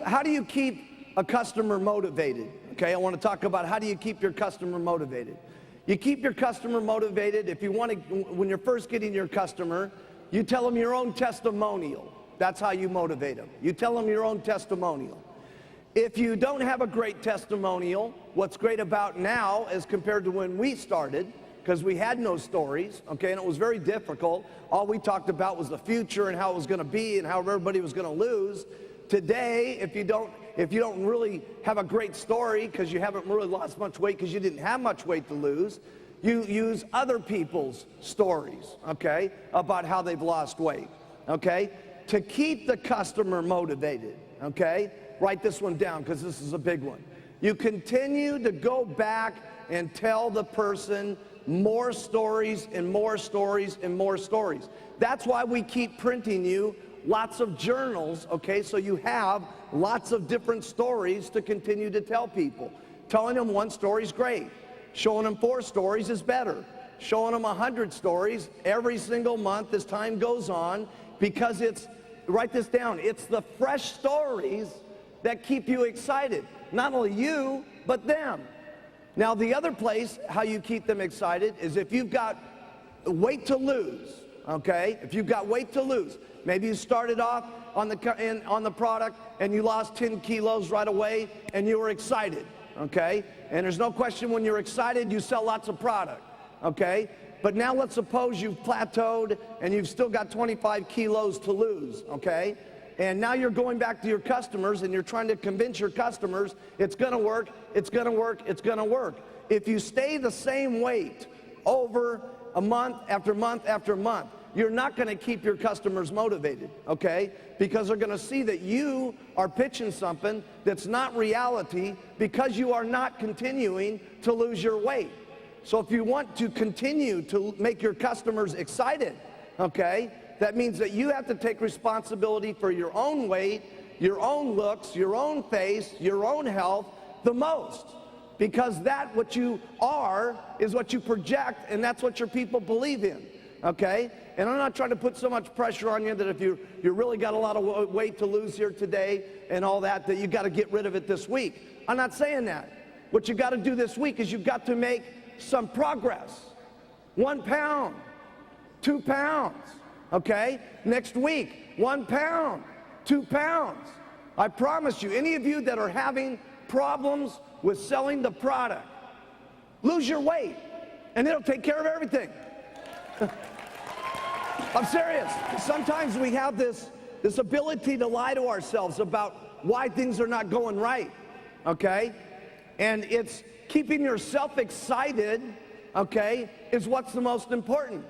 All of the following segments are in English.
how do you keep a customer motivated? Okay, I want to talk about how do you keep your customer motivated. You keep your customer motivated if you want to, when you're first getting your customer, you tell them your own testimonial. That's how you motivate them. You tell them your own testimonial. If you don't have a great testimonial, what's great about now as compared to when we started, because we had no stories, okay, and it was very difficult. All we talked about was the future and how it was going to be and how everybody was going to lose. Today, if you don't really have a great story because you haven't really lost much weight because you didn't have much weight to lose, you use other people's stories, okay, about how they've lost weight, okay, to keep the customer motivated, okay? Write this one down because this is a big one. You continue to go back and tell the person more stories and more stories and more stories. That's why we keep printing you lots of journals, okay, so you have lots of different stories to continue to tell people. Telling them one story is great. Showing them 4 stories is better. Showing them 100 stories every single month as time goes on, because it's, write this down, it's the fresh stories that keep you excited. Not only you, but them. Now the other place how you keep them excited is if you've got weight to lose, okay? If you've got weight to lose, maybe you started off on the product and you lost 10 kilos right away and you were excited, okay? And there's no question when you're excited you sell lots of product, okay? But now let's suppose you've plateaued and you've still got 25 kilos to lose, okay? And now you're going back to your customers and you're trying to convince your customers it's gonna work, it's gonna work, it's gonna work. If you stay the same weight over a month after month after month, you're not gonna keep your customers motivated, okay? Because they're gonna see that you are pitching something that's not reality because you are not continuing to lose your weight. So if you want to continue to make your customers excited, okay, that means that you have to take responsibility for your own weight, your own looks, your own face, your own health the most. Because that what you are is what you project, and that's what your people believe in, okay? And I'm not trying to put so much pressure on you that if you really got a lot of weight to lose here today and all that you got to get rid of it this week. I'm not saying that. What you got to do this week is you've got to make some progress. 1 pound, 2 pounds. Okay, next week, 1 pound, 2 pounds. I promise you, any of you that are having problems with selling the product, lose your weight and it'll take care of everything. I'm serious. Sometimes we have this ability to lie to ourselves about why things are not going right, okay? And it's keeping yourself excited, okay, is what's the most important.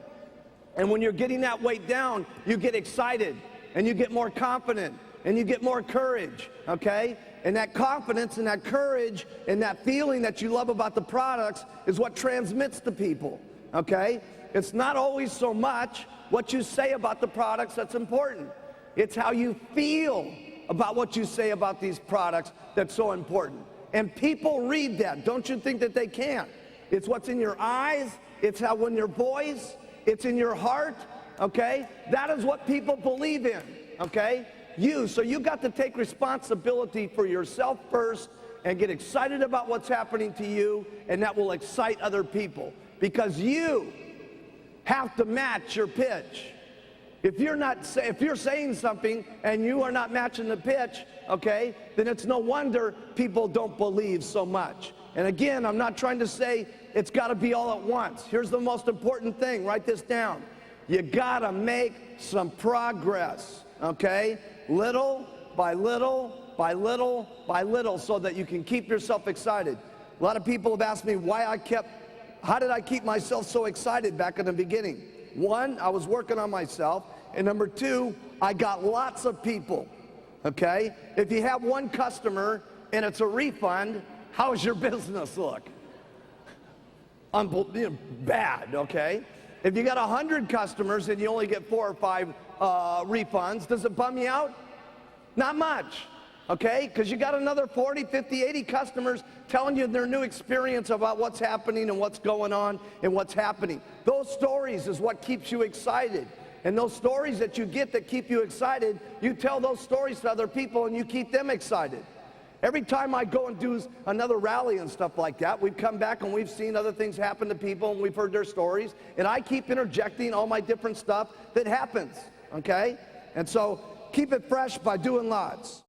And when you're getting that weight down, you get excited and you get more confident and you get more courage, okay? And that confidence and that courage and that feeling that you love about the products is what transmits to people, okay? It's not always so much what you say about the products that's important. It's how you feel about what you say about these products that's so important. And people read that. Don't you think that they can't? It's what's in your eyes. It's how in your voice. It's in your heart, okay? That is what people believe in, okay? So you got to take responsibility for yourself first and get excited about what's happening to you, and that will excite other people because you have to match your pitch. If you're saying something and you are not matching the pitch, okay, then it's no wonder people don't believe so much. And again, I'm not trying to say it's got to be all at once. Here's the most important thing. Write this down. You got to make some progress, okay? Little by little by little by little so that you can keep yourself excited. A lot of people have asked me how did I keep myself so excited back in the beginning? 1, I was working on myself. And number 2, I got lots of people, okay? If you have 1 customer and it's a refund, how's your business look? Bad, okay? If you got 100 customers and you only get 4 or 5 refunds, does it bum you out? Not much, okay? Because you got another 40, 50, 80 customers telling you their new experience about what's happening and what's going on and what's happening. Those stories is what keeps you excited. And those stories that you get that keep you excited, you tell those stories to other people and you keep them excited. Every time I go and do another rally and stuff like that, we've come back and we've seen other things happen to people and we've heard their stories, and I keep interjecting all my different stuff that happens, okay? And so keep it fresh by doing lots.